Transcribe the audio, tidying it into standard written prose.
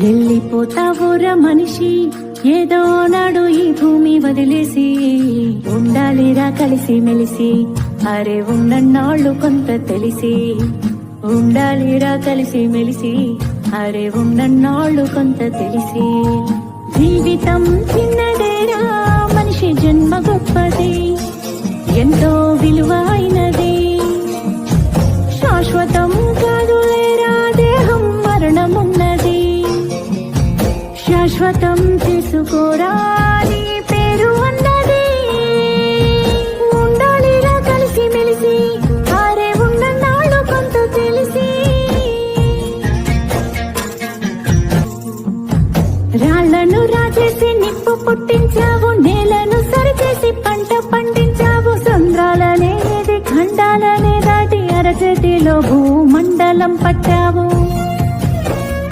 వెళ్ళిపోతావురా మనిషి, ఏదో నాడు ఈ భూమి వదిలేసి. ఉండాలిరా కలిసి మెలిసి, అరే ఉన్నన్నాళ్ళు కొంత తెలిసి. ఉండాలిరా కలిసి మెలిసి, అరే ఉన్నన్నాళ్ళు కొంత తెలిసి. జీవితం చిన్నదేరా, మనిషి జన్మ గొప్పది, ఎంతో విలువైనది. శాశ్వతం కాదులేరా దేహం, మరణమున్నది. శాశ్వతం చేసుకోరా నీ పేరు అన్నది. ఉండాలిరా కలిసి మెలిసి, ఆరే ఉన్న నాళ్ళు కొంత తెలిసి. రాళ్లను రాజేసి నిప్పు పుట్టించావు, నేలను సరిచేసి పంట పండించావు. సంద్రాలనేది ఖండాలనే దాటి అరచేతిలో భూమండలం పట్టావు.